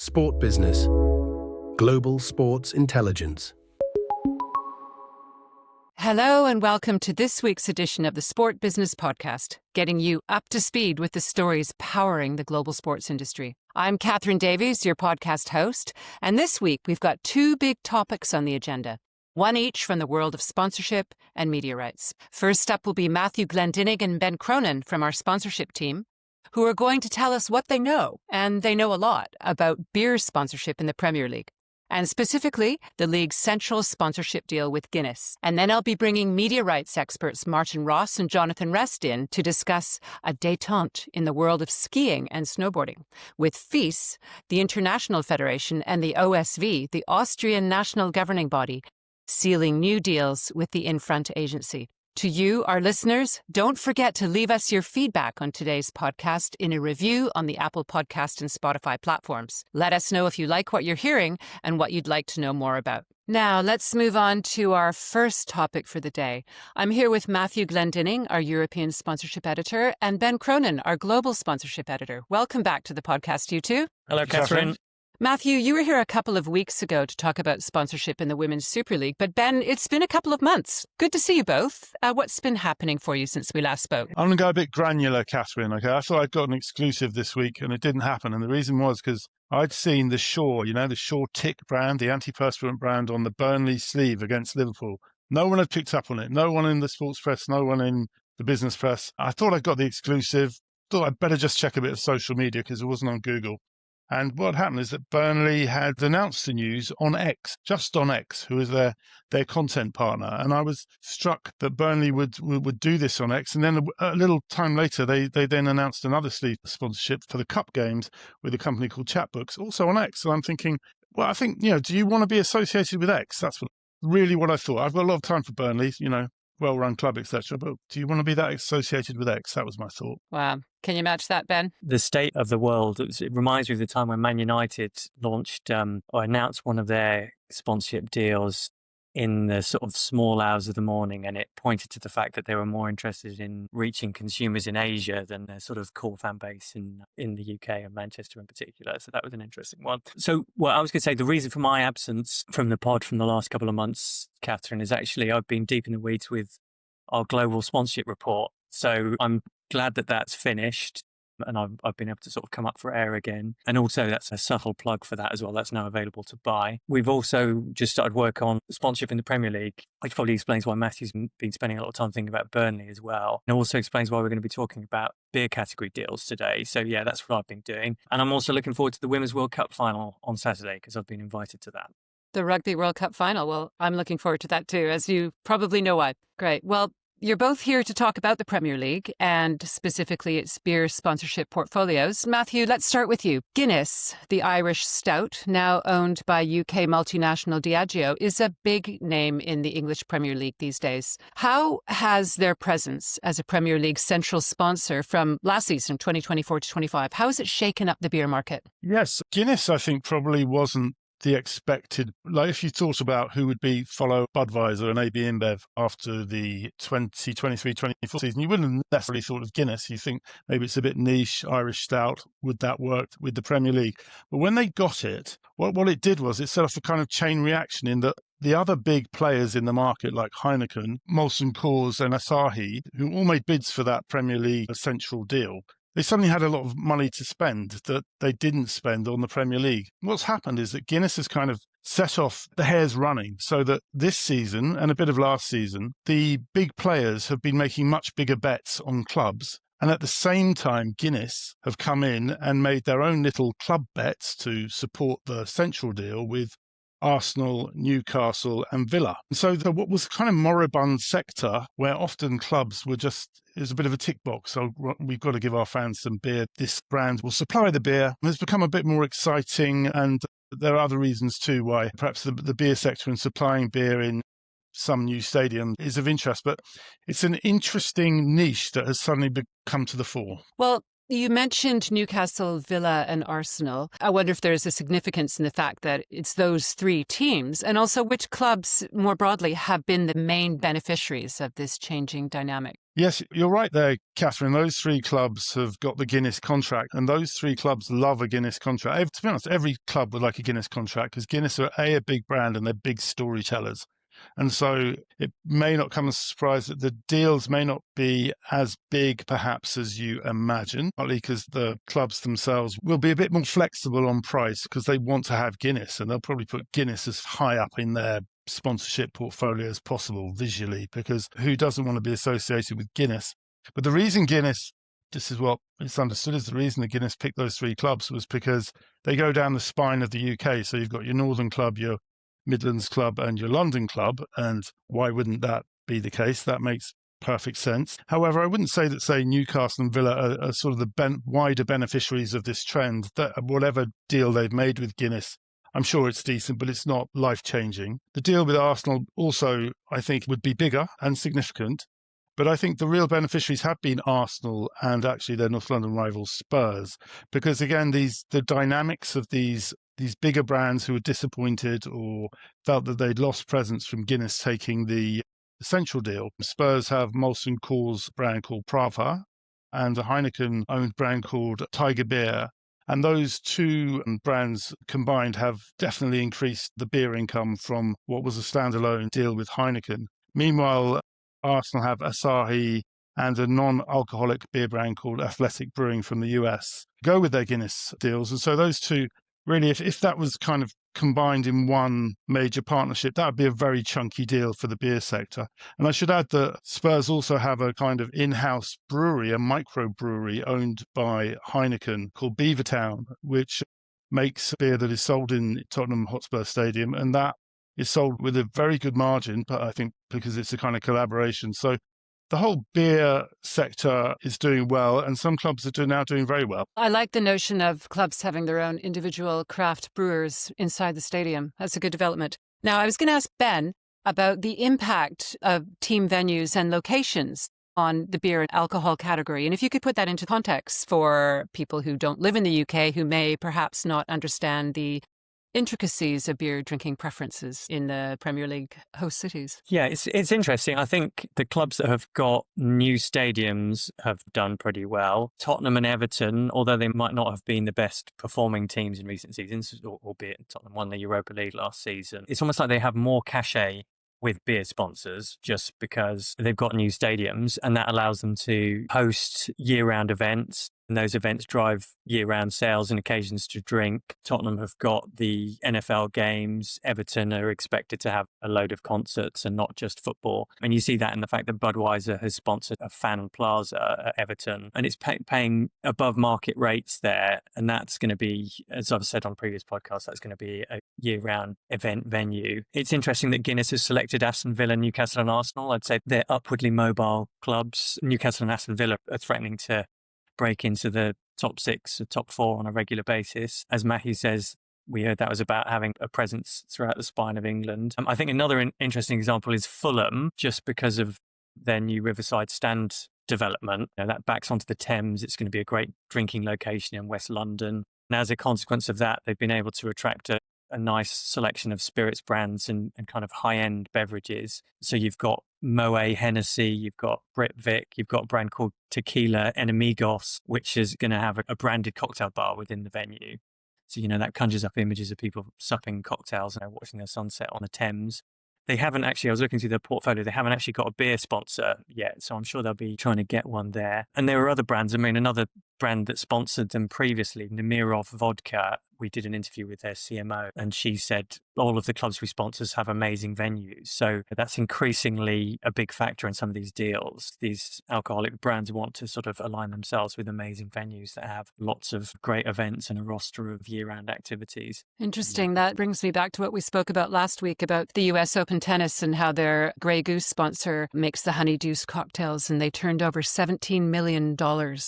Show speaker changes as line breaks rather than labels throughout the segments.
Sport Business. Global Sports Intelligence.
Hello and welcome to this week's edition of the Sport Business Podcast, getting you up to speed with the stories powering the global sports industry. I'm Catherine Davies, your podcast host, and this week we've got two big topics on the agenda, one each from the world of sponsorship and media rights. First up will be Matthew Glendinning and Ben Cronin from our sponsorship team, who are going to tell us what they know, and they know a lot, about beer sponsorship in the Premier League, and specifically the league's central sponsorship deal with Guinness. And then I'll be bringing media rights experts Martin Ross and Jonathan Rest in to discuss a détente in the world of skiing and snowboarding, with FIS, the International Federation, and the OSV, the Austrian national governing body, sealing new deals with the Infront agency. To you, our listeners, don't forget to leave us your feedback on today's podcast in a review on the Apple Podcast and Spotify platforms. Let us know if you like what you're hearing and what you'd like to know more about. Now, let's move on to our first topic for the day. I'm here with Matthew Glendinning, our European sponsorship editor, and Ben Cronin, our global sponsorship editor. Welcome back to the podcast, you two.
Hello, Catherine.
Matthew, you were here a couple of weeks ago to talk about sponsorship in the Women's Super League, but Ben, it's been a couple of months. Good to see you both. What's been happening for you since we last spoke?
I'm going to go a bit granular, Catherine. Okay, I thought I'd got an exclusive this week, and it didn't happen. And the reason was because I'd seen the Shaw, the Shaw Tick brand, the antiperspirant brand on the Burnley sleeve against Liverpool. No one had picked up on it. No one in the sports press, no one in the business press. I thought I'd got the exclusive. Thought I'd better just check a bit of social media because it wasn't on Google. And what happened is that Burnley had announced the news on X, just on X, who is their content partner. And I was struck that Burnley would do this on X. And then a little time later, they then announced another sleeve sponsorship for the Cup games with a company called Chatbooks, also on X. And I'm thinking, well, I think, do you want to be associated with X? That's really what I thought. I've got a lot of time for Burnley, well-run club, etc. But do you want to be that associated with X? That was my thought.
Wow. Can you match that, Ben?
The state of the world, it reminds me of the time when Man United launched or announced one of their sponsorship deals in the sort of small hours of the morning, and it pointed to the fact that they were more interested in reaching consumers in Asia than their sort of core fan base in the UK and Manchester in particular. So that was an interesting one. So, I was going to say the reason for my absence from the pod from the last couple of months, Catherine, is actually I've been deep in the weeds with our global sponsorship report. So I'm glad that that's finished. And I've been able to sort of come up for air again. And also that's a subtle plug for that as well. That's now available to buy. We've also just started work on sponsorship in the Premier League, which probably explains why Matthew's been spending a lot of time thinking about Burnley as well. And also explains why we're going to be talking about beer category deals today. So yeah, that's what I've been doing. And I'm also looking forward to the Women's World Cup final on Saturday because I've been invited to that.
The Rugby World Cup final. Well, I'm looking forward to that too, as you probably know why. Great. Well, you're both here to talk about the Premier League and specifically its beer sponsorship portfolios. Matthew, let's start with you. Guinness, the Irish stout, now owned by UK multinational Diageo, is a big name in the English Premier League these days. How has their presence as a Premier League central sponsor from last season, 2024 to 25, how has it shaken up the beer market?
Yes, Guinness, I think, probably wasn't the expected, like if you thought about who would follow Budweiser and AB InBev after the 2023-24 season, you wouldn't have necessarily thought of Guinness. You think maybe it's a bit niche, Irish stout, would that work with the Premier League? But when they got it, what it did was it set off a kind of chain reaction in that the other big players in the market like Heineken, Molson Coors and Asahi, who all made bids for that Premier League central deal, they suddenly had a lot of money to spend that they didn't spend on the Premier League. What's happened is that Guinness has kind of set off the hares running so that this season and a bit of last season, the big players have been making much bigger bets on clubs. And at the same time, Guinness have come in and made their own little club bets to support the central deal with Arsenal, Newcastle and Villa. And so what was kind of moribund sector where often clubs were just, it was a bit of a tick box. So we've got to give our fans some beer. This brand will supply the beer. It's become a bit more exciting. And there are other reasons too why perhaps the beer sector and supplying beer in some new stadium is of interest. But it's an interesting niche that has suddenly come to the fore.
Well, You mentioned Newcastle, Villa and Arsenal. I wonder if there's a significance in the fact that it's those three teams, and also which clubs more broadly have been the main beneficiaries of this changing dynamic.
Yes, you're right there, Catherine. Those three clubs have got the Guinness contract, and those three clubs love a Guinness contract. To be honest, every club would like a Guinness contract because Guinness are a big brand and they're big storytellers. And so it may not come as a surprise that the deals may not be as big, perhaps, as you imagine, partly because the clubs themselves will be a bit more flexible on price because they want to have Guinness, and they'll probably put Guinness as high up in their sponsorship portfolio as possible visually, because who doesn't want to be associated with Guinness? But the reason Guinness, this is what it's understood, is the reason that Guinness picked those three clubs was because they go down the spine of the UK. So you've got your Northern Club, your Midlands Club and your London Club. And why wouldn't that be the case? That makes perfect sense. However, I wouldn't say that, say, Newcastle and Villa are sort of the wider beneficiaries of this trend, that whatever deal they've made with Guinness, I'm sure it's decent, but it's not life-changing. The deal with Arsenal also, I think, would be bigger and significant. But I think the real beneficiaries have been Arsenal and actually their North London rivals Spurs, because again, the dynamics of these bigger brands who were disappointed or felt that they'd lost presence from Guinness taking the essential deal. Spurs have Molson Coors brand called Prava and a Heineken-owned brand called Tiger Beer. And those two brands combined have definitely increased the beer income from what was a standalone deal with Heineken. Meanwhile, Arsenal have Asahi and a non-alcoholic beer brand called Athletic Brewing from the US go with their Guinness deals. And so those two, really, if that was kind of combined in one major partnership, that would be a very chunky deal for the beer sector. And I should add that Spurs also have a kind of in-house brewery, a microbrewery owned by Heineken called Beavertown, which makes beer that is sold in Tottenham Hotspur Stadium. And that is sold with a very good margin, but I think because it's a kind of collaboration. So the whole beer sector is doing well, and some clubs are now doing very well.
I like the notion of clubs having their own individual craft brewers inside the stadium. That's a good development. Now, I was going to ask Ben about the impact of team venues and locations on the beer and alcohol category. And if you could put that into context for people who don't live in the UK, who may perhaps not understand the intricacies of beer drinking preferences in the Premier League host cities.
Yeah, it's interesting. I think the clubs that have got new stadiums have done pretty well. Tottenham and Everton, although they might not have been the best performing teams in recent seasons, albeit Tottenham won the Europa League last season, it's almost like they have more cachet with beer sponsors just because they've got new stadiums, and that allows them to host year-round events. And those events drive year-round sales and occasions to drink. Tottenham have got the NFL games. Everton are expected to have a load of concerts and not just football. And you see that in the fact that Budweiser has sponsored a fan plaza at Everton. And it's paying above market rates there. And that's going to be, as I've said on previous podcasts, that's going to be a year-round event venue. It's interesting that Guinness has selected Aston Villa, Newcastle and Arsenal. I'd say they're upwardly mobile clubs. Newcastle and Aston Villa are threatening to break into the top 6 or top 4 on a regular basis. As Matthew says, we heard that was about having a presence throughout the spine of England. I think another interesting example is Fulham, just because of their new Riverside Stand development. That backs onto the Thames. It's going to be a great drinking location in West London. And as a consequence of that, they've been able to attract a nice selection of spirits brands and kind of high-end beverages. So you've got Moët Hennessy, you've got Britvic, you've got a brand called Tequila Enemigos, which is going to have a branded cocktail bar within the venue. So, that conjures up images of people supping cocktails and watching the sunset on the Thames. They haven't actually, I was looking through their portfolio, they haven't actually got a beer sponsor yet. So I'm sure they'll be trying to get one there. And there are other brands. Another brand that sponsored them previously, Nemirov Vodka, we did an interview with their CMO, and she said all of the clubs we sponsor have amazing venues. So that's increasingly a big factor in some of these deals. These alcoholic brands want to sort of align themselves with amazing venues that have lots of great events and a roster of year-round activities.
Interesting. That brings me back to what we spoke about last week about the US Open Tennis and how their Grey Goose sponsor makes the honeydew cocktails, and they turned over $17 million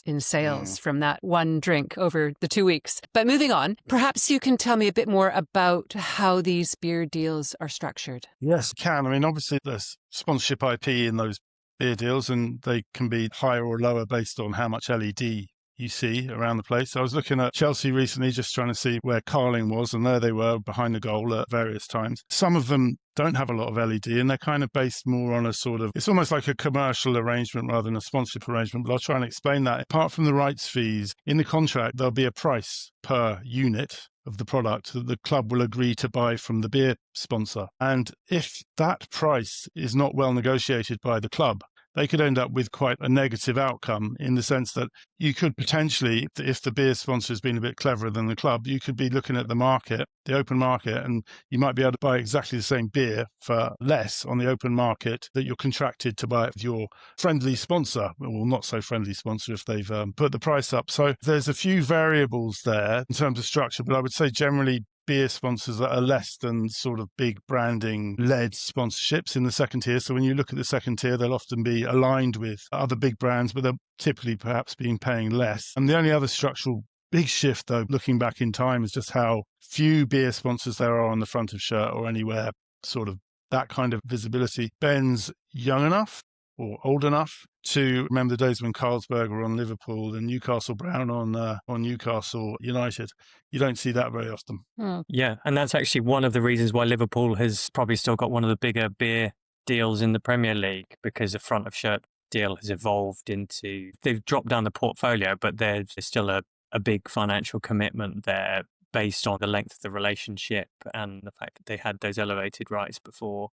in sales from that one drink over the 2 weeks. But moving on, perhaps you can tell me a bit more about how these beer deals are structured.
Yes, can. Obviously there's sponsorship IP in those beer deals, and they can be higher or lower based on how much LED you see around the place. I was looking at Chelsea recently, just trying to see where Carling was, and there they were behind the goal at various times. Some of them don't have a lot of LED, and they're kind of based more on a sort of, it's almost like a commercial arrangement rather than a sponsorship arrangement, but I'll try and explain that. Apart from the rights fees, in the contract, there'll be a price per unit of the product that the club will agree to buy from the beer sponsor. And if that price is not well negotiated by the club, they could end up with quite a negative outcome, in the sense that you could potentially, if the beer sponsor has been a bit cleverer than the club, you could be looking at the market, the open market, and you might be able to buy exactly the same beer for less on the open market that you're contracted to buy it with your friendly sponsor, or not so friendly sponsor if they've put the price up. So there's a few variables there in terms of structure, but I would say generally beer sponsors that are less than sort of big branding led sponsorships in the second tier. So when you look at the second tier, they'll often be aligned with other big brands, but they'll typically perhaps be paying less. And the only other structural big shift, though, looking back in time, is just how few beer sponsors there are on the front of shirt or anywhere, sort of that kind of visibility. Ben's young enough or old enough to remember the days when Carlsberg were on Liverpool and Newcastle Brown on Newcastle United. You don't see that very often.
Yeah, and that's actually one of the reasons why Liverpool has probably still got one of the bigger beer deals in the Premier League, because the front of shirt deal has evolved into, they've dropped down the portfolio, but there's still a big financial commitment there based on the length of the relationship and the fact that they had those elevated rights before.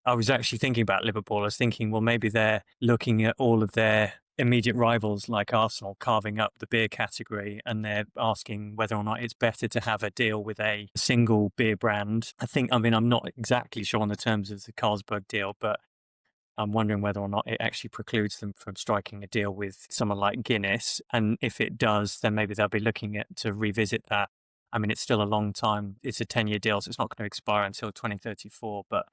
I was actually thinking about Liverpool. I was thinking, well, maybe they're looking at all of their immediate rivals like Arsenal carving up the beer category, and they're asking whether or not it's better to have a deal with a single beer brand. I'm not exactly sure on the terms of the Carlsberg deal, but I'm wondering whether or not it actually precludes them from striking a deal with someone like Guinness. And if it does, then maybe they'll be looking at to revisit that. I mean, it's still a long time. It's a 10-year deal, so it's not going to expire until 2034, but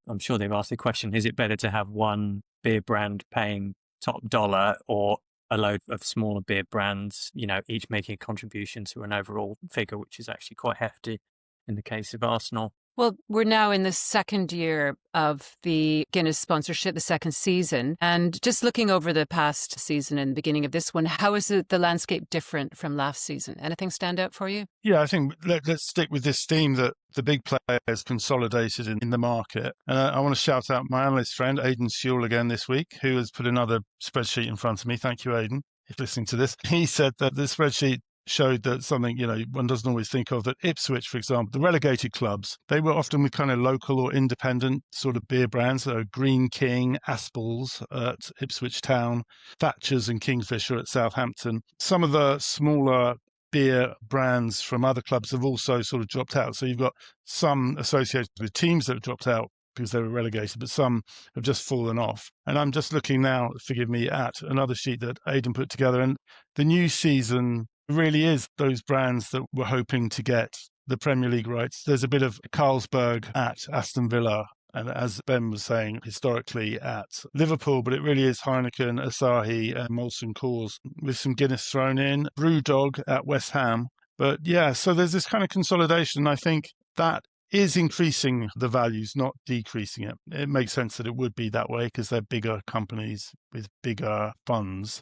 I'm sure they've asked the question, is it better to have one beer brand paying top dollar or a load of smaller beer brands, each making a contribution to an overall figure, which is actually quite hefty in the case of Arsenal?
Well, we're now in the second year of the Guinness sponsorship, the second season. And just looking over the past season and the beginning of this one, how is the landscape different from last season? Anything stand out for you?
Yeah, I think let's stick with this theme that the big players consolidated in the market. And I want to shout out my analyst friend, Aidan Sewell, again this week, who has put another spreadsheet in front of me. Thank you, Aidan, if listening to this. He said that the spreadsheet showed that something, one doesn't always think of, that Ipswich, for example, the relegated clubs, they were often with kind of local or independent sort of beer brands. So Green King, Aspel's at Ipswich Town, Thatcher's and Kingfisher at Southampton. Some of the smaller beer brands from other clubs have also sort of dropped out. So you've got some associated with teams that have dropped out because they were relegated, but some have just fallen off. And I'm just looking now, forgive me, at another sheet that Aidan put together. And the new season really is those brands that were hoping to get the Premier League rights. There's a bit of Carlsberg at Aston Villa, and as Ben was saying, historically at Liverpool, but it really is Heineken, Asahi and Molson Coors with some Guinness thrown in, Brewdog at West Ham. But yeah, so there's this kind of consolidation. I think that is increasing the values, not decreasing it. It makes sense that it would be that way because they're bigger companies with bigger funds.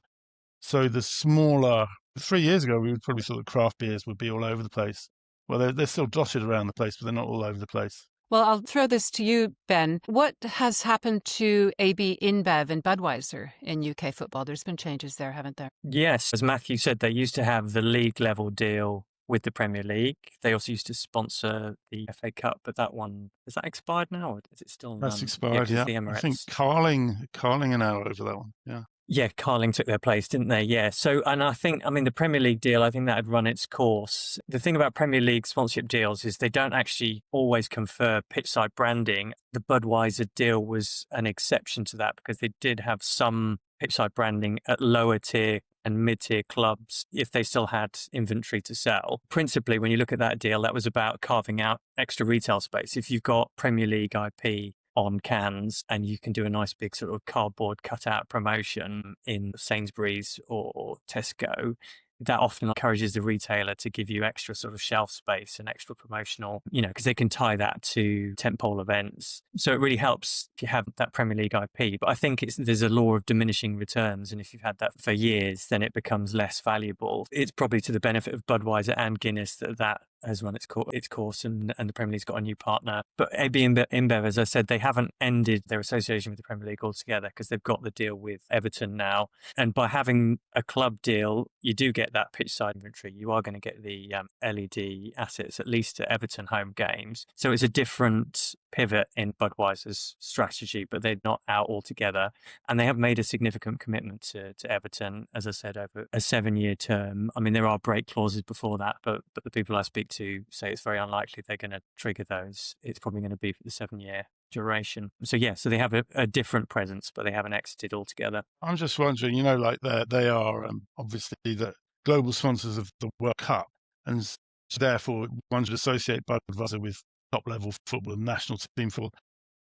So the smaller, 3 years ago, we would probably thought that craft beers would be all over the place. Well, they're still dotted around the place, but they're not all over the place.
Well, I'll throw this to you, Ben. What has happened to AB InBev and Budweiser in UK football? There's been changes there, haven't there?
Yes. As Matthew said, they used to have the league level deal with the Premier League. They also used to sponsor the FA Cup, but that one, is that expired now or is it still?
That's expired, yeah.
The Emirates.
I think Carling are now over that one, yeah.
Yeah, Carling took their place, didn't they? Yeah. So, and the Premier League deal, I think that had run its course. The thing about Premier League sponsorship deals is they don't actually always confer pitchside branding. The Budweiser deal was an exception to that because they did have some pitchside branding at lower tier and mid-tier clubs if they still had inventory to sell. Principally, when you look at that deal, that was about carving out extra retail space. If you've got Premier League IP on cans and you can do a nice big sort of cardboard cutout promotion in Sainsbury's or Tesco, that often encourages the retailer to give you extra sort of shelf space and extra promotional, because they can tie that to tentpole events. So it really helps if you have that Premier League IP. But I think there's a law of diminishing returns. And if you've had that for years, then it becomes less valuable. It's probably to the benefit of Budweiser and Guinness that has run its course and the Premier League's got a new partner. But AB InBev, as I said, they haven't ended their association with the Premier League altogether because they've got the deal with Everton now. And by having a club deal, you do get that pitch side inventory. You are going to get the LED assets, at least at Everton home games. So it's a different pivot in Budweiser's strategy, but they're not out altogether. And they have made a significant commitment to Everton, as I said, over a 7-year term. I mean, there are break clauses before that, but the people I speak to say it's very unlikely they're going to trigger those. It's probably going to be for the 7-year duration. So they have a different presence, but they haven't exited altogether.
I'm just wondering, they are obviously the global sponsors of the World Cup, and so therefore one should associate Budweiser with top-level football and national team football.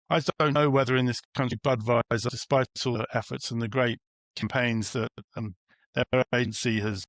I don't know whether in this country Budweiser, despite all the efforts and the great campaigns that their agency has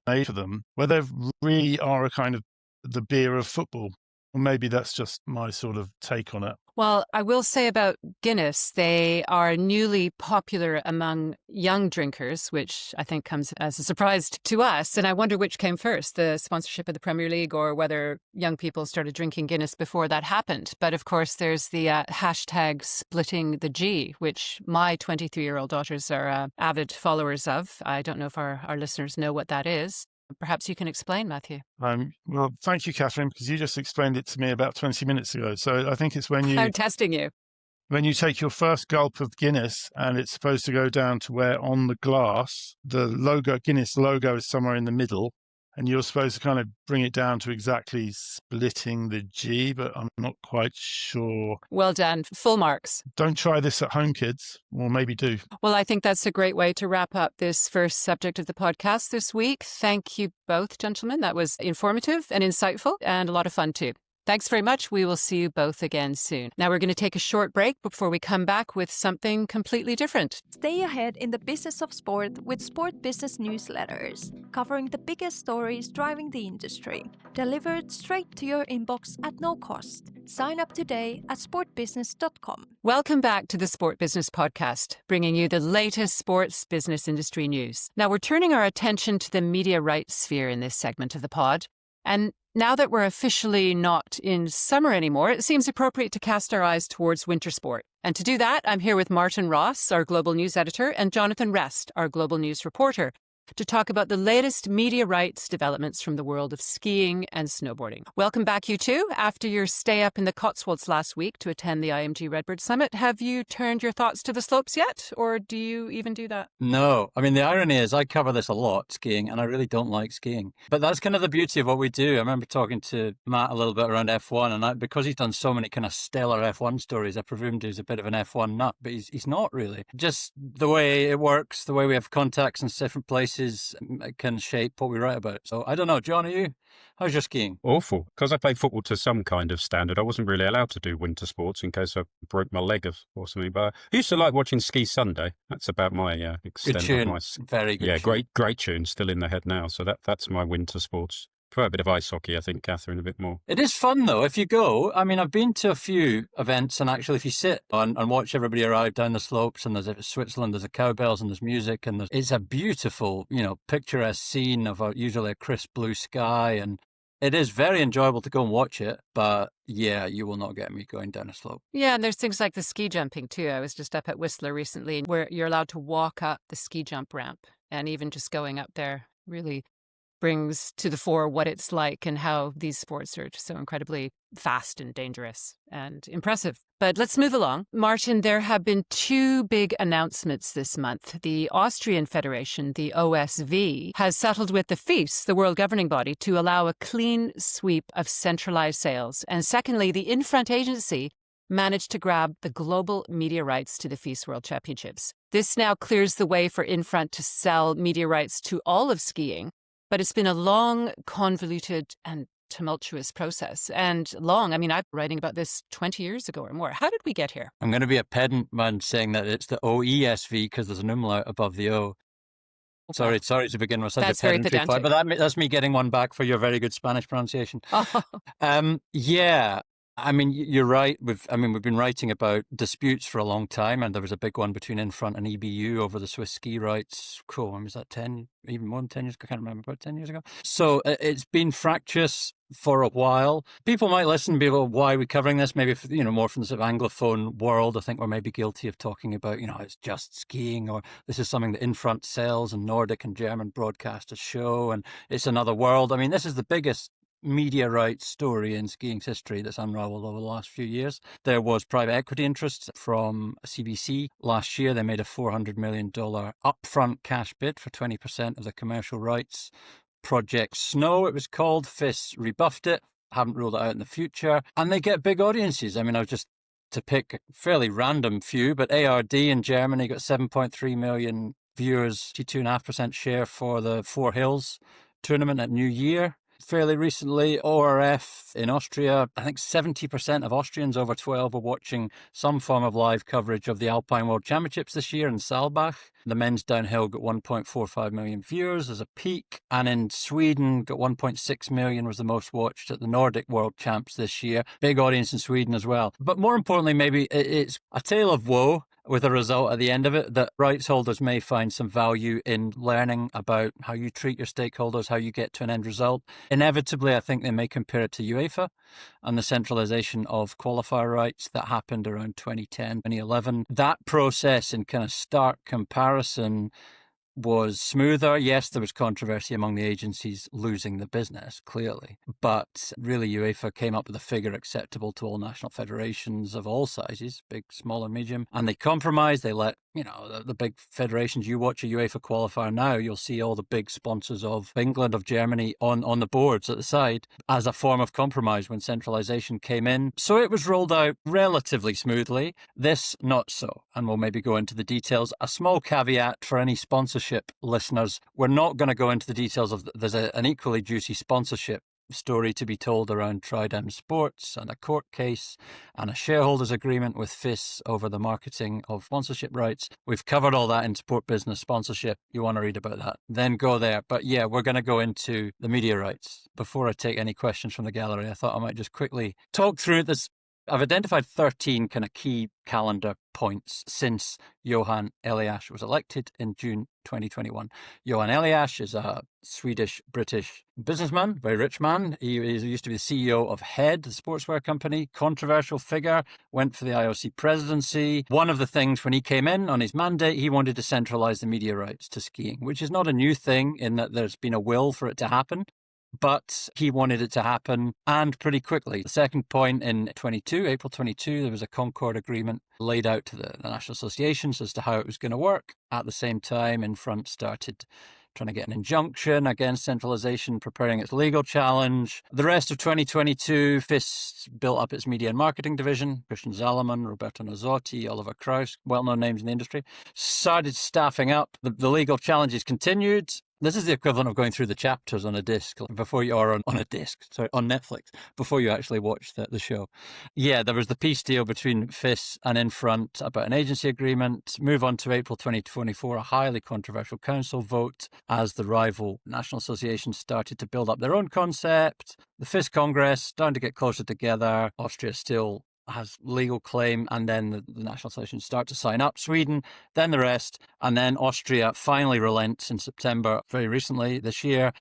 made for them, whether they really are a kind of the beer of football. Or maybe that's just my sort of take on it.
Well, I will say about Guinness, they are newly popular among young drinkers, which I think comes as a surprise to us. And I wonder which came first, the sponsorship of the Premier League or whether young people started drinking Guinness before that happened. But of course, there's the hashtag splitting the G, which my 23-year-old daughters are avid followers of. I don't know if our listeners know what that is. Perhaps you can explain, Matthew.
Well, thank you, Catherine, because you just explained it to me about 20 minutes ago. So I think it's when you...
I'm testing you.
When you take your first gulp of Guinness and it's supposed to go down to where on the glass, the Guinness logo is somewhere in the middle, and you're supposed to kind of bring it down to exactly splitting the G, but I'm not quite sure.
Well done. Full marks.
Don't try this at home, kids, or maybe do.
Well, I think that's a great way to wrap up this first subject of the podcast this week. Thank you both, gentlemen. That was informative and insightful and a lot of fun too. Thanks very much. We will see you both again soon. Now we're going to take a short break before we come back with something completely different.
Stay ahead in the business of sport with Sport Business newsletters, covering the biggest stories driving the industry, delivered straight to your inbox at no cost. Sign up today at sportbusiness.com.
Welcome back to the Sport Business Podcast, bringing you the latest sports business industry news. Now we're turning our attention to the media rights sphere in this segment of the pod. And now that we're officially not in summer anymore, it seems appropriate to cast our eyes towards winter sport. And to do that, I'm here with Martin Ross, our global news editor, and Jonathan Rest, our global news reporter, to talk about the latest media rights developments from the world of skiing and snowboarding. Welcome back, you two. After your stay up in the Cotswolds last week to attend the IMG Redbird Summit, have you turned your thoughts to the slopes yet? Or do you even do that?
No. I mean, the irony is I cover this a lot, skiing, and I really don't like skiing. But that's kind of the beauty of what we do. I remember talking to Matt a little bit around F1, and because he's done so many kind of stellar F1 stories, I presumed he's a bit of an F1 nut, but he's not really. Just the way it works, the way we have contacts in different places, can shape what we write about. So I don't know. John, how's your skiing?
Awful. Because I play football to some kind of standard, I wasn't really allowed to do winter sports in case I broke my leg or something. But I used to like watching Ski Sunday. That's about my extent
good tune.
of my...
Very good.
Yeah,
tune.
great tune. Still in the head now. So that's my winter sports. Prefer a bit of ice hockey, I think, Catherine, a bit more.
It is fun, though, if you go. I mean, I've been to a few events, and actually, if you sit and watch everybody arrive down the slopes, and there's Switzerland, there's cowbells, and there's music, and it's a beautiful, picturesque scene of usually a crisp blue sky, and it is very enjoyable to go and watch it, but yeah, you will not get me going down a slope.
Yeah, and there's things like the ski jumping too. I was just up at Whistler recently where you're allowed to walk up the ski jump ramp, and even just going up there really brings to the fore what it's like and how these sports are so incredibly fast and dangerous and impressive. But let's move along. Martin, there have been two big announcements this month. The Austrian Federation, the OSV, has settled with the FIS, the world governing body, to allow a clean sweep of centralized sales. And secondly, the Infront agency managed to grab the global media rights to the FIS World Championships. This now clears the way for Infront to sell media rights to all of skiing. But it's been a long, convoluted and tumultuous process. And long, I mean, I've been writing about this 20 years ago or more. How did we get here?
I'm going to be a pedant man saying that it's the OESV because there's an umlaut above the O. Sorry to begin with such
That's
a
very
pedantry point,
pedantic.
but that's me getting one back for your very good Spanish pronunciation.
Oh,
Yeah, I mean, you're right. We've been writing about disputes for a long time, and there was a big one between Infront and EBU over the Swiss ski rights. Cool. When was that? 10, even more than 10 years ago? I can't remember, about 10 years ago. So it's been fractious for a while. People might listen and be, well, why are we covering this? Maybe, more from the sort of Anglophone world. I think we're maybe guilty of talking about, it's just skiing, or this is something that Infront sells and Nordic and German broadcasters show, and it's another world. I mean, this is the biggest media rights story in skiing's history that's unraveled over the last few years. There was private equity interest from CBC last year. They made a $400 million upfront cash bid for 20% of the commercial rights. Project Snow, it was called. FIS rebuffed it, haven't ruled it out in the future. And they get big audiences. I mean, I was just to pick a fairly random few, but ARD in Germany got 7.3 million viewers, 2.5% share for the Four Hills tournament at New Year. Fairly recently, ORF in Austria, I think 70% of Austrians over 12 were watching some form of live coverage of the Alpine World Championships this year in Saalbach. The men's downhill got 1.45 million viewers as a peak, and in Sweden got 1.6 million, was the most watched at the Nordic World Champs this year. Big audience in Sweden as well. But more importantly, maybe it's a tale of woe, with a result at the end of it that rights holders may find some value in learning about how you treat your stakeholders, how you get to an end result. Inevitably, I think they may compare it to UEFA and the centralisation of qualifier rights that happened around 2010, 2011. That process in kind of stark comparison was smoother. Yes, there was controversy among the agencies losing the business, clearly. But really, UEFA came up with a figure acceptable to all national federations of all sizes, big, small and medium. And they compromised. They let, the big federations. You watch a UEFA qualifier now, you'll see all the big sponsors of England, of Germany on the boards at the side as a form of compromise when centralisation came in. So it was rolled out relatively smoothly. This, not so. And we'll maybe go into the details. A small caveat for any sponsorship listeners, we're not going to go into the details of, there's an equally juicy sponsorship story to be told around Tridem Sports and a court case and a shareholders agreement with FIS over the marketing of sponsorship rights. We've covered all that in Sport Business Sponsorship. You want to read about that, then go there. But yeah, we're going to go into the media rights. Before I take any questions from the gallery, I thought I might just quickly talk through this. I've identified 13 kind of key calendar points since Johan Elias was elected in June 2021. Johan Elias is a Swedish-British businessman, very rich man. He used to be the CEO of Head, the sportswear company, controversial figure, went for the IOC presidency. One of the things when he came in on his mandate, he wanted to centralise the media rights to skiing, which is not a new thing in that there's been a will for it to happen. But he wanted it to happen, and pretty quickly. The second point in April 22, there was a Concord agreement laid out to the national associations as to how it was going to work. At the same time, Infront started trying to get an injunction against centralisation, preparing its legal challenge. The rest of 2022, FIS built up its media and marketing division. Christian Zalman, Roberto Nozzotti, Oliver Kraus, well-known names in the industry, started staffing up. The legal challenges continued. This is the equivalent of going through the chapters on a disc before you are on Netflix, before you actually watch the show. Yeah, there was the peace deal between FIS and Infront about an agency agreement. Move on to April 2024, a highly controversial council vote as the rival national associations started to build up their own concept. The FIS Congress starting to get closer together. Austria still has legal claim, and then the national associations start to sign up. Sweden, then the rest, and then Austria finally relents in September, very recently this year,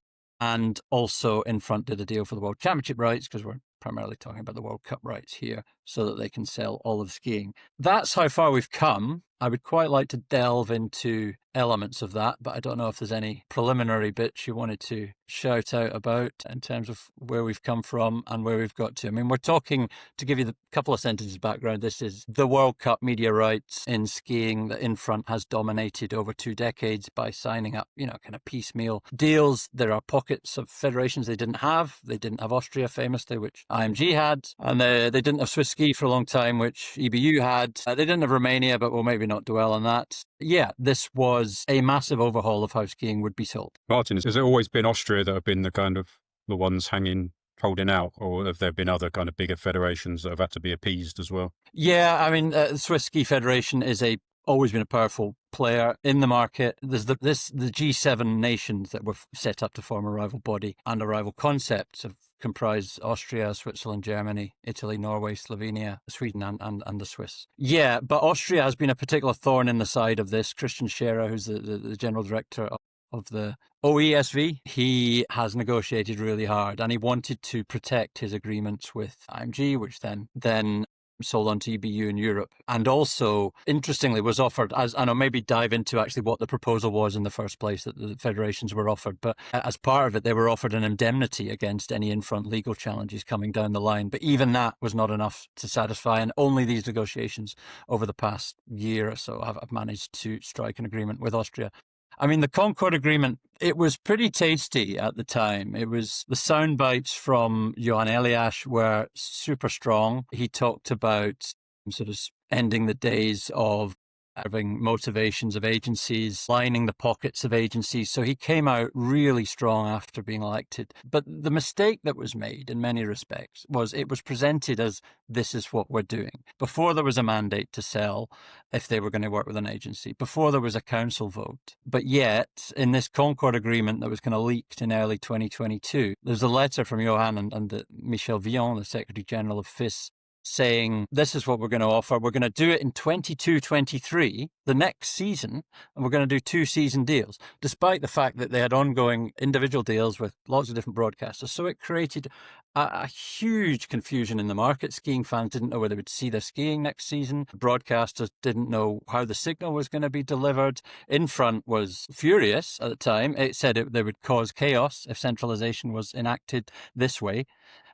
and also Infront did a deal for the World Championship rights, because we're primarily talking about the World Cup rights here, so that they can sell all of skiing. That's how far we've come. I would quite like to delve into elements of that, but I don't know if there's any preliminary bits you wanted to shout out about in terms of where we've come from and where we've got to. I mean, we're talking, to give you the couple of sentences background, this is the World Cup media rights in skiing that Infront has dominated over 2 decades by signing up, kind of piecemeal deals. There are pockets of federations they didn't have. They didn't have Austria famously, which IMG had, and they didn't have Swiss ski for a long time, which EBU had. They didn't have Romania, but we'll maybe not dwell on that. Yeah, this was a massive overhaul of how skiing would be sold.
Martin, has it always been Austria that have been the ones holding out, or have there been other kind of bigger federations that have had to be appeased as well?
Yeah, I mean, the Swiss Ski Federation is always been a powerful player in the market. There's the G7 nations that were set up to form a rival body and a rival concept of comprise Austria, Switzerland, Germany, Italy, Norway, Slovenia, Sweden, and the Swiss. Yeah, but Austria has been a particular thorn in the side of this. Christian Scherer, who's the general director of the OESV, he has negotiated really hard, and he wanted to protect his agreements with IMG, which then sold on to EBU in Europe, and also, interestingly, was offered, as I know, maybe dive into actually what the proposal was in the first place that the federations were offered, but as part of it, they were offered an indemnity against any Infront legal challenges coming down the line, but even that was not enough to satisfy, and only these negotiations over the past year or so have managed to strike an agreement with Austria. I mean, the Concord Agreement, it was pretty tasty at the time. It was, the sound bites from Johan Elias were super strong. He talked about sort of ending the days of having motivations of agencies, lining the pockets of agencies. So he came out really strong after being elected. But the mistake that was made in many respects was it was presented as this is what we're doing. Before there was a mandate to sell if they were going to work with an agency, before there was a council vote. But yet, in this Concord Agreement that was kind of leaked in early 2022, there's a letter from Johan and Michel Villon, the Secretary General of FIS, saying, this is what we're going to offer. We're going to do it in 22-23, the next season, and we're going to do 2 season deals, despite the fact that they had ongoing individual deals with lots of different broadcasters. So it created a huge confusion in the market. Skiing fans didn't know whether they would see their skiing next season. Broadcasters didn't know how the signal was going to be delivered. Infront was furious at the time. It said they would cause chaos if centralisation was enacted this way,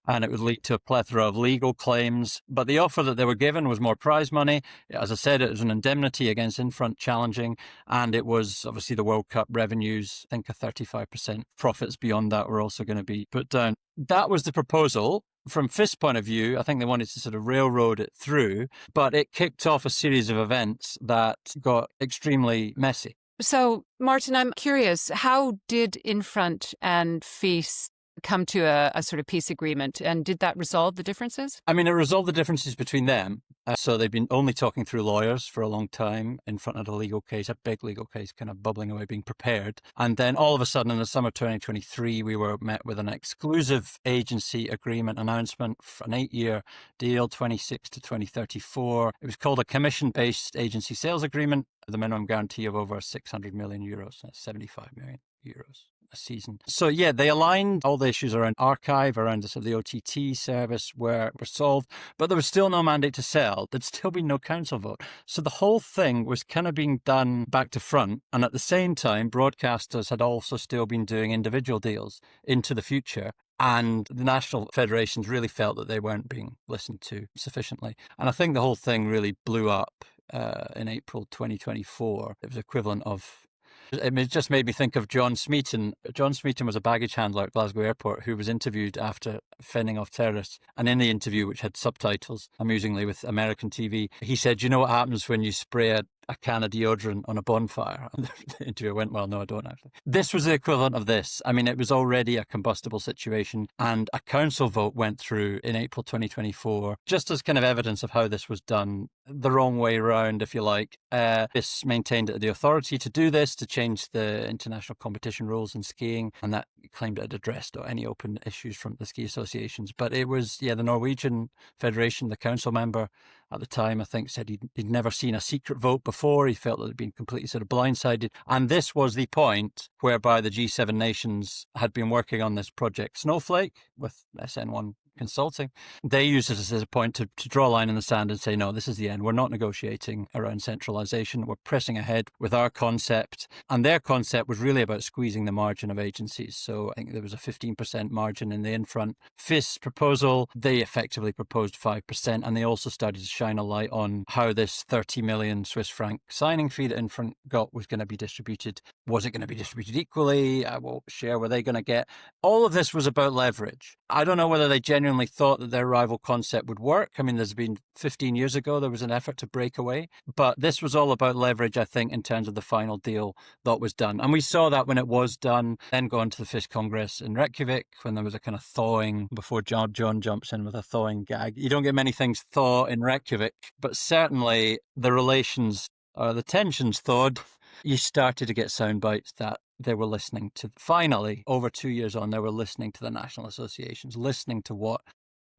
and it would lead to a plethora of legal claims. But the offer that they were given was more prize money. As I said, it was an indemnity against Infront challenging, and it was obviously the World Cup revenues. I think a 35% profits beyond that were also going to be put down. That was the proposal. From FIS point of view, I think they wanted to sort of railroad it through, but it kicked off a series of events that got extremely messy.
So, Martin, I'm curious, how did Infront and FIS come to a sort of peace agreement, and did that resolve the differences?
I mean, it resolved the differences between them. So they've been only talking through lawyers for a long time. Infront had a legal case, a big legal case, kind of bubbling away, being prepared. And then all of a sudden in the summer 2023, we were met with an exclusive agency agreement announcement for an 8-year deal, 26 to 2034. It was called a commission-based agency sales agreement, the minimum guarantee of over 600 million euros, 75 million euros a season. So yeah, they aligned all the issues around archive, around the sort of the OTT service were solved, but there was still no mandate to sell. There'd still been no council vote. So the whole thing was kind of being done back to front. And at the same time, broadcasters had also still been doing individual deals into the future. And the national federations really felt that they weren't being listened to sufficiently. And I think the whole thing really blew up in April 2024. It was equivalent of, it just made me think of John Smeaton. John Smeaton was a baggage handler at Glasgow Airport who was interviewed after fending off terrorists. And in the interview, which had subtitles, amusingly with American TV, he said, you know what happens when you spray a can of deodorant on a bonfire? And the interviewer went, well, no, I don't actually. This was the equivalent of this. I mean, it was already a combustible situation, and a council vote went through in April 2024, just as kind of evidence of how this was done the wrong way around, if you like. This maintained the authority to do this, to change the international competition rules in skiing, and that claimed it had addressed any open issues from the ski associations. But it was, the Norwegian Federation, the council member at the time, I think, said he'd never seen a secret vote before. He felt that it'd been completely sort of blindsided. And this was the point whereby the G7 nations had been working on this project Snowflake with SN1 Consulting. They used it as a point to draw a line in the sand and say, no, this is the end. We're not negotiating around centralisation. We're pressing ahead with our concept. And their concept was really about squeezing the margin of agencies. So I think there was a 15% margin in the Infront FIS proposal. They effectively proposed 5%. And they also started to shine a light on how this 30 million Swiss franc signing fee that Infront got was going to be distributed. Was it going to be distributed equally? What share were they going to get? All of this was about leverage. I don't know whether they genuinely thought that their rival concept would work. I mean, there's been 15 years ago, there was an effort to break away, but this was all about leverage, I think, in terms of the final deal that was done. And we saw that when it was done, then go on to the FIS Congress in Reykjavik, when there was a kind of thawing, before John jumps in with a thawing gag. You don't get many things thaw in Reykjavik, but certainly the relations the tensions thawed, you started to get sound bites that they were listening to. Finally, over 2 years on, they were listening to the national associations, listening to what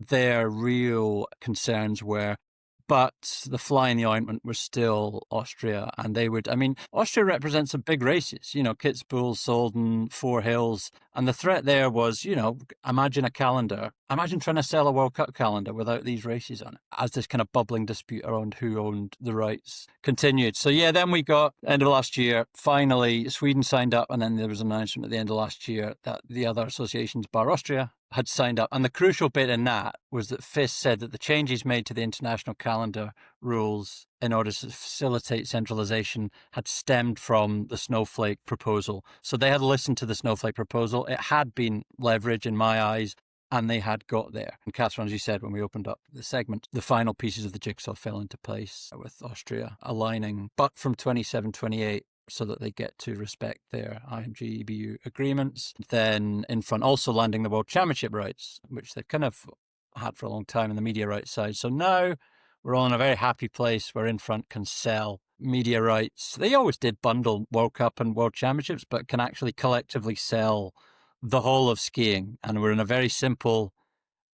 their real concerns were. But the fly in the ointment was still Austria. And Austria represents some big races, Kitzbühel, Solden, Four Hills. And the threat there was, imagine a calendar. Imagine trying to sell a World Cup calendar without these races on it, as this kind of bubbling dispute around who owned the rights continued. So yeah, then we got, end of last year, finally Sweden signed up, and then there was an announcement at the end of last year that the other associations, bar Austria, had signed up. And the crucial bit in that was that FIS said that the changes made to the international calendar rules in order to facilitate centralisation had stemmed from the Snowflake proposal. So they had listened to the Snowflake proposal. It had been leverage in my eyes, and they had got there. And Catherine, as you said, when we opened up the segment, the final pieces of the jigsaw fell into place with Austria aligning, but from 27-28, so that they get to respect their IMG EBU agreements. Then Infront also landing the World Championship rights, which they've kind of had for a long time in the media rights side. So now we're all in a very happy place where Infront can sell media rights. They always did bundle World Cup and World Championships, but can actually collectively sell the whole of skiing. And we're in a very simple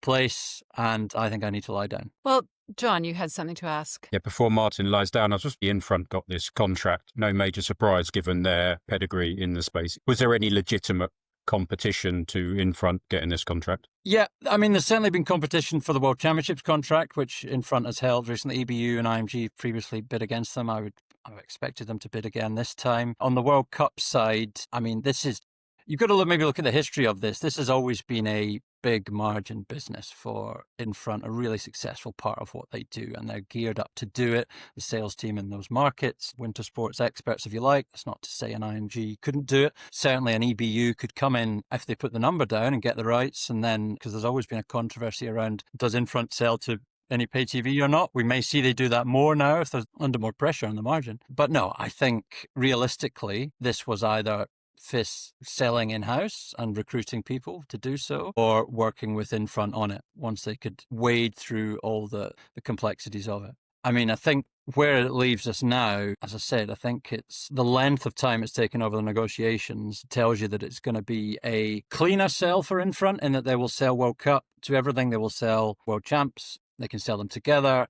place, and I think I need to lie down.
Well, John, you had something to ask.
Yeah, before Martin lies down, I was just Infront got this contract. No major surprise given their pedigree in the space. Was there any legitimate competition to Infront getting this contract?
Yeah, there's certainly been competition for the World Championships contract, which Infront has held recently. EBU and IMG previously bid against them. I've expected them to bid again this time. On the World Cup side, you've got to maybe look at the history of this. This has always been a big margin business for Infront, a really successful part of what they do, and they're geared up to do it. The sales team in those markets, winter sports experts, if you like. That's not to say an IMG couldn't do it. Certainly an EBU could come in if they put the number down and get the rights, and then, because there's always been a controversy around, does Infront sell to any pay TV or not? We may see they do that more now if they're under more pressure on the margin. But no, I think realistically, this was either FIS selling in-house and recruiting people to do so, or working with Infront on it once they could wade through all the complexities of it. I think where it leaves us now, as I said, I think it's the length of time it's taken over the negotiations tells you that it's going to be a cleaner sell for Infront, in that they will sell World Cup to everything. They will sell World Champs. They can sell them together.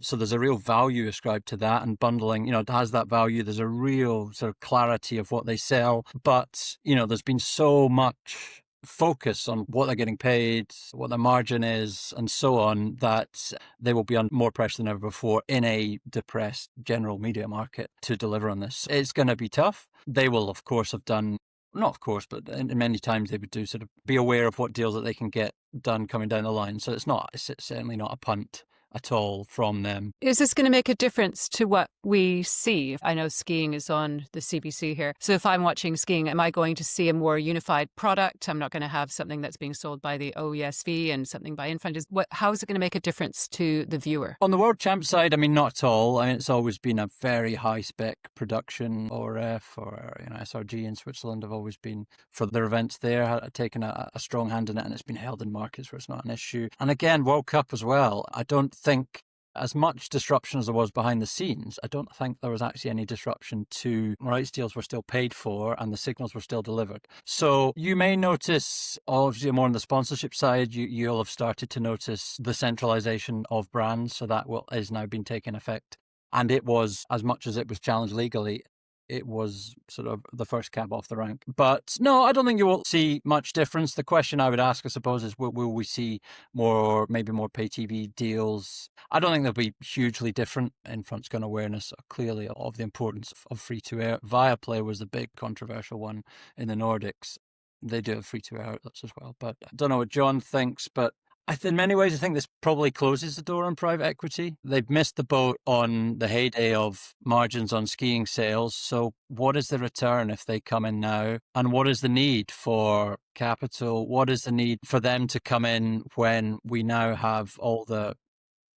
So there's a real value ascribed to that, and bundling, it has that value. There's a real sort of clarity of what they sell. But, there's been so much focus on what they're getting paid, what their margin is, and so on, that they will be under more pressure than ever before in a depressed general media market to deliver on this. It's going to be tough. They will, of course, have done, not of course, but many times they would do sort of be aware of what deals that they can get done coming down the line. So it's certainly not a punt at all from them.
Is this going to make a difference to what we see? I know skiing is on the CBC here. So if I'm watching skiing, am I going to see a more unified product? I'm not going to have something that's being sold by the OESV and something by Infront. How is it going to make a difference to the viewer?
On the World Champ side, not at all. It's always been a very high-spec production. ORF or SRG in Switzerland have always been, for their events there, taken a strong hand in it, and it's been held in markets where it's not an issue. And again, World Cup as well. I don't think, as much disruption as there was behind the scenes, I don't think there was actually any disruption to rights deals were still paid for and the signals were still delivered. So you may notice, obviously more on the sponsorship side, you'll have started to notice the centralisation of brands. So that is now been taking effect. And it was, as much as it was challenged legally, it was sort of the first cab off the rank. But no, I don't think you will see much difference. The question I would ask, I suppose, is will we see maybe more pay TV deals? I don't think they'll be hugely different. Infront's got awareness clearly of the importance of free-to-air. Viaplay was the big controversial one in the Nordics. They do have free-to-air outlets as well. But I don't know what John thinks, but in many ways, I think this probably closes the door on private equity. They've missed the boat on the heyday of margins on skiing sales. So what is the return if they come in now? And what is the need for capital? What is the need for them to come in when we now have all the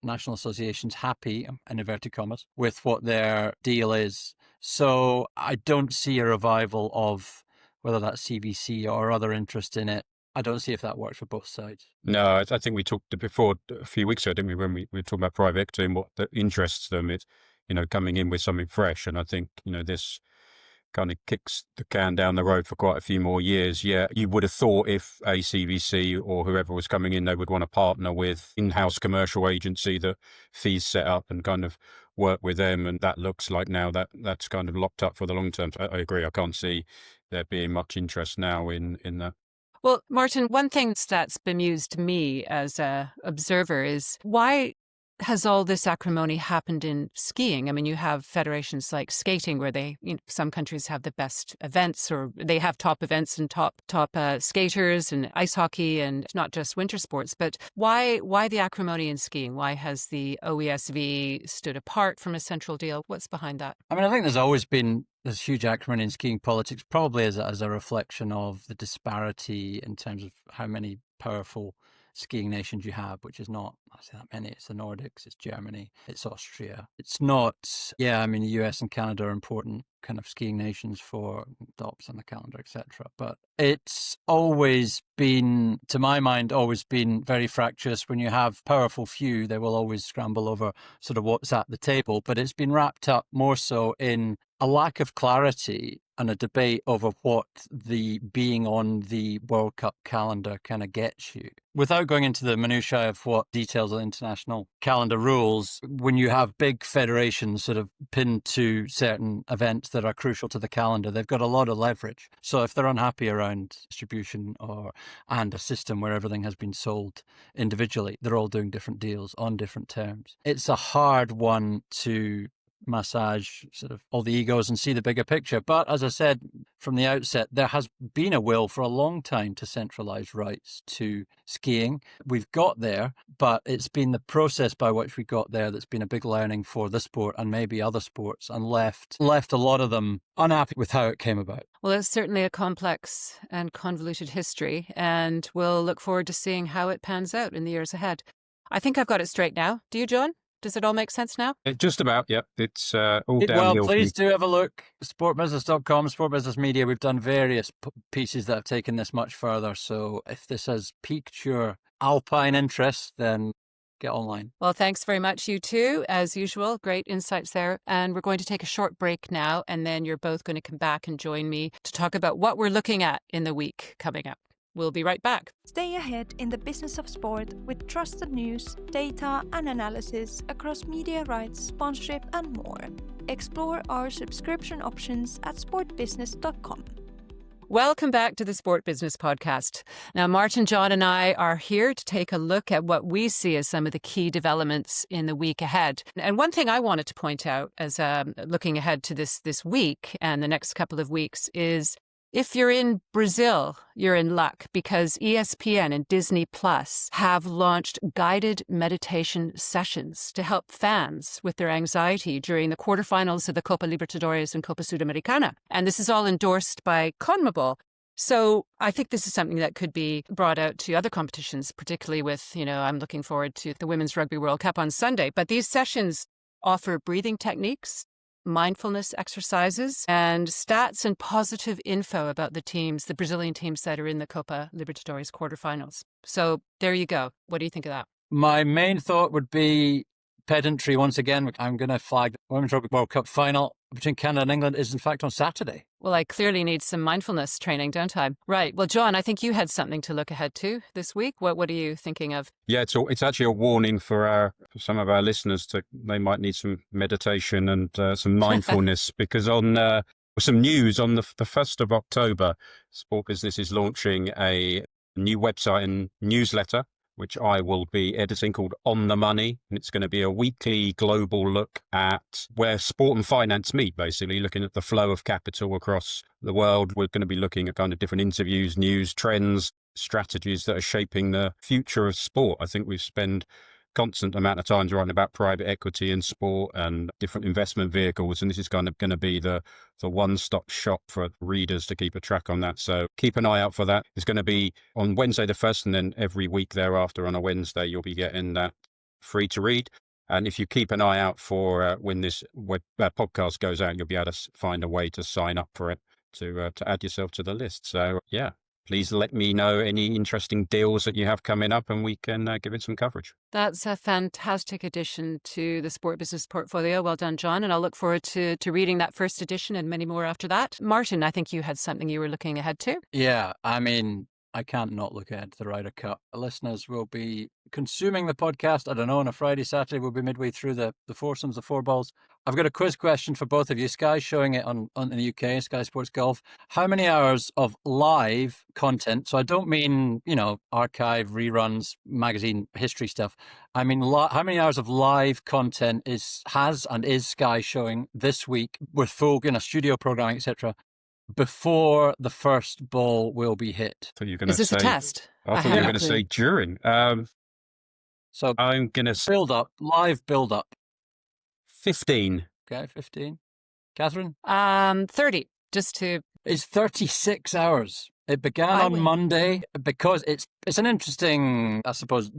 national associations happy, in inverted commas, with what their deal is? So I don't see a revival of whether that's CVC or other interest in it. I don't see if that works for both sides.
No, I think we talked before a few weeks ago, didn't we, when we were talking about private equity and what that interests them. coming in with something fresh. And I think, this kind of kicks the can down the road for quite a few more years. Yeah, you would have thought if ACVC or whoever was coming in, they would want to partner with in-house commercial agency that fees set up and kind of work with them. And that looks like now that's kind of locked up for the long term. So I agree. I can't see there being much interest now in that.
Well, Martin, one thing that's bemused me as an observer is why has all this acrimony happened in skiing? I mean, you have federations like skating where some countries have the best events, or they have top events and top skaters, and ice hockey, and not just winter sports. But why the acrimony in skiing? Why has the OESV stood apart from a central deal? What's behind that?
I mean, I think there's always been this huge acrimony in skiing politics, probably as a reflection of the disparity in terms of how many powerful skiing nations you have, which is not that many. It's the Nordics, it's Germany, it's Austria. It's not, I mean, the US and Canada are important kind of skiing nations for DOPS on the calendar, etc. But it's always been, to my mind, very fractious. When you have powerful few, they will always scramble over sort of what's at the table. But it's been wrapped up more so in a lack of clarity and a debate over what the being on the World Cup calendar kind of gets you. Without going into the minutiae of what details of international calendar rules, when you have big federations sort of pinned to certain events that are crucial to the calendar, they've got a lot of leverage. So if they're unhappy around distribution and a system where everything has been sold individually, they're all doing different deals on different terms. It's a hard one to massage sort of all the egos and see the bigger picture. But as I said from the outset, there has been a will for a long time to centralise rights to skiing. We've got there, but it's been the process by which we got there that's been a big learning for the sport and maybe other sports, and left a lot of them unhappy with how it came about.
Well, it's certainly a complex and convoluted history, and we'll look forward to seeing how it pans out in the years ahead. I think I've got it straight now. Do you, John? Does it all make sense now?
Just about, yep. It's all downhill.
Well, please do have a look. SportBusiness.com, Sport Business Media. We've done various pieces that have taken this much further. So if this has piqued your alpine interest, then get online.
Well, thanks very much, you two. As usual, great insights there. And we're going to take a short break now, and then you're both going to come back and join me to talk about what we're looking at in the week coming up. We'll be right back.
Stay ahead in the business of sport with trusted news, data, and analysis across media rights, sponsorship, and more. Explore our subscription options at sportbusiness.com.
Welcome back to the Sport Business Podcast. Now, Martin, John, and I are here to take a look at what we see as some of the key developments in the week ahead. And one thing I wanted to point out as looking ahead to this week and the next couple of weeks is, if you're in Brazil, you're in luck, because ESPN and Disney Plus have launched guided meditation sessions to help fans with their anxiety during the quarterfinals of the Copa Libertadores and Copa Sudamericana. And this is all endorsed by CONMEBOL. So I think this is something that could be brought out to other competitions, particularly with, I'm looking forward to the Women's Rugby World Cup on Sunday. But these sessions offer breathing techniques, mindfulness exercises, and stats and positive info about the Brazilian teams that are in the Copa Libertadores quarterfinals. So there you go. What do you think of that?
My main thought would be pedantry once again. I'm going to flag the Women's Rugby World Cup final between Canada and England is in fact on Saturday.
Well, I clearly need some mindfulness training, don't I? Right. Well, John, I think you had something to look ahead to this week. What are you thinking of? Yeah,
it's actually a warning for some of our listeners they might need some meditation and some mindfulness because on some news on the 1st of October, Sport Business is launching a new website and newsletter, which I will be editing, called On the Money. And it's going to be a weekly global look at where sport and finance meet, basically looking at the flow of capital across the world. We're going to be looking at kind of different interviews, news, trends, strategies that are shaping the future of sport. I think we've spent constant amount of times writing about private equity in sport and different investment vehicles. And this is kind of going to be the one-stop shop for readers to keep a track on that. So keep an eye out for that. It's going to be on Wednesday the 1st, and then every week thereafter on a Wednesday, you'll be getting that free to read. And if you keep an eye out for when this podcast goes out, you'll be able to find a way to sign up for it to add yourself to the list. So yeah, please let me know any interesting deals that you have coming up and we can give it some coverage.
That's a fantastic addition to the Sport Business portfolio. Well done, John. And I'll look forward to reading that first edition and many more after that. Martin, I think you had something you were looking ahead to.
Yeah, I mean, I can't not look ahead to the Ryder Cup. Listeners will be consuming the podcast, I don't know, on a Friday, Saturday. We'll be midway through the foursomes, the four balls. I've got a quiz question for both of you. Sky showing it on in the UK, Sky Sports Golf. How many hours of live content? So I don't mean, archive, reruns, magazine history stuff. I mean, how many hours of live content is Sky showing this week with full, studio programming, etc., before the first ball will be hit?
So you're going
Is
to
this
say,
a test?
I thought you were going to say during.
So
I'm going to
live build up.
15.
Okay, 15. Catherine?
30, just to...
It's 36 hours. It began on Monday because it's an interesting, I suppose,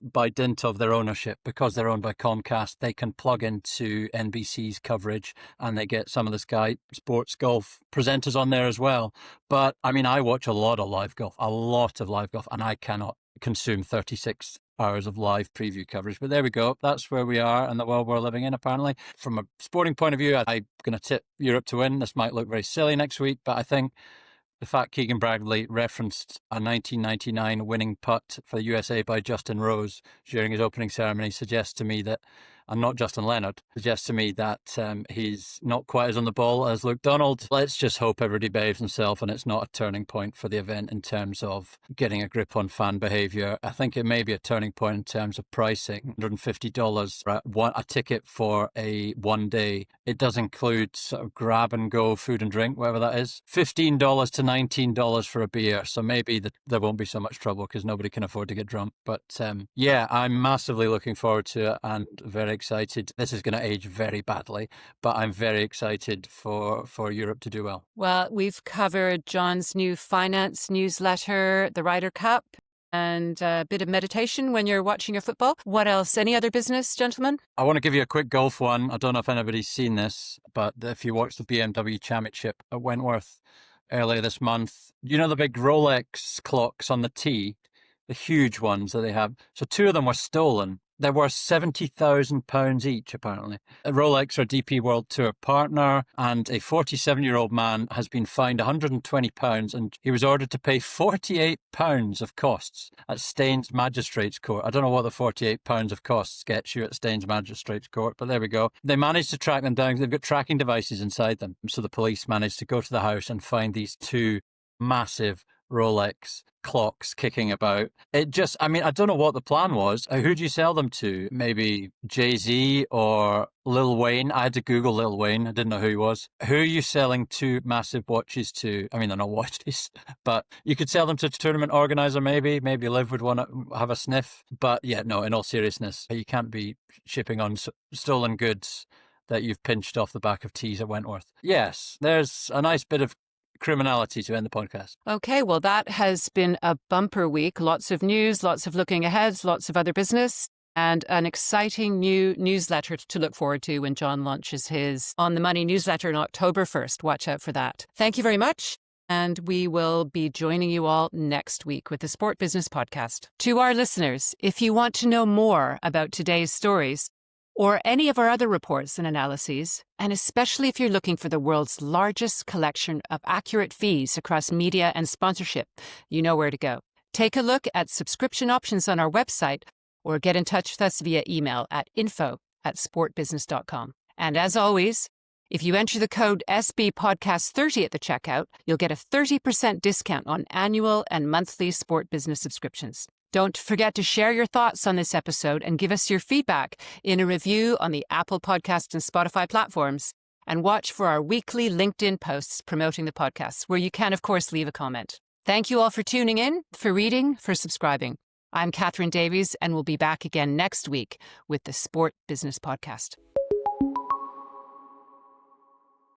by dint of their ownership, because they're owned by Comcast, they can plug into NBC's coverage and they get some of the Sky Sports Golf presenters on there as well. But I mean, I watch a lot of live golf, and I cannot consume 36 hours of live preview coverage. But there we go. That's where we are and the world we're living in, apparently. From a sporting point of view, I'm going to tip Europe to win. This might look very silly next week, but I think the fact Keegan Bradley referenced a 1999 winning putt for the USA by Justin Rose during his opening ceremony suggests to me that, and not Justin Leonard, suggests to me that he's not quite as on the ball as Luke Donald. Let's just hope everybody behaves himself and it's not a turning point for the event in terms of getting a grip on fan behaviour. I think it may be a turning point in terms of pricing. $150 for a ticket for a 1 day. It does include sort of grab and go food and drink, whatever that is. $15 to $19 for a beer. So maybe there won't be so much trouble because nobody can afford to get drunk. But yeah, I'm massively looking forward to it and very excited. This is going to age very badly, but I'm very excited for Europe to do well.
Well, we've covered John's new finance newsletter, the Ryder Cup, and a bit of meditation when you're watching your football. What else? Any other business, gentlemen?
I want to give you a quick golf one. I don't know if anybody's seen this, but if you watch the BMW Championship at Wentworth earlier this month, the big Rolex clocks on the tee, the huge ones that they have. So 2 of them were stolen. They're worth £70,000 each, apparently. Rolex are DP World Tour partner, and a 47-year-old man has been fined £120, and he was ordered to pay £48 of costs at Staines Magistrates Court. I don't know what the £48 of costs gets you at Staines Magistrates Court, but there we go. They managed to track them down. They've got tracking devices inside them. So the police managed to go to the house and find these 2 massive Rolex clocks kicking about. I don't know what the plan was. Who do you sell them to? Maybe Jay-Z or Lil Wayne? I had to Google Lil Wayne. I didn't know who he was. Who are you selling 2 massive watches to? I mean, they're not watches, but you could sell them to a tournament organizer maybe. Maybe Liv would want to have a sniff. But yeah, no, in all seriousness, you can't be shipping on stolen goods that you've pinched off the back of tees at Wentworth. Yes, there's a nice bit of criminality to end the podcast.
Okay, well, that has been a bumper week. Lots of news, lots of looking ahead, lots of other business, and an exciting new newsletter to look forward to when John launches his On the Money newsletter on October 1st. Watch out for that. Thank you very much. And we will be joining you all next week with the Sport Business Podcast. To our listeners, if you want to know more about today's stories, or any of our other reports and analyses, and especially if you're looking for the world's largest collection of accurate feeds across media and sponsorship, you know where to go. Take a look at subscription options on our website or get in touch with us via email at info@sportbusiness.com. And as always, if you enter the code SBPodcast30 at the checkout, you'll get a 30% discount on annual and monthly Sport Business subscriptions. Don't forget to share your thoughts on this episode and give us your feedback in a review on the Apple Podcast and Spotify platforms. And watch for our weekly LinkedIn posts promoting the podcast, where you can, of course, leave a comment. Thank you all for tuning in, for reading, for subscribing. I'm Catherine Davies, and we'll be back again next week with the Sport Business Podcast.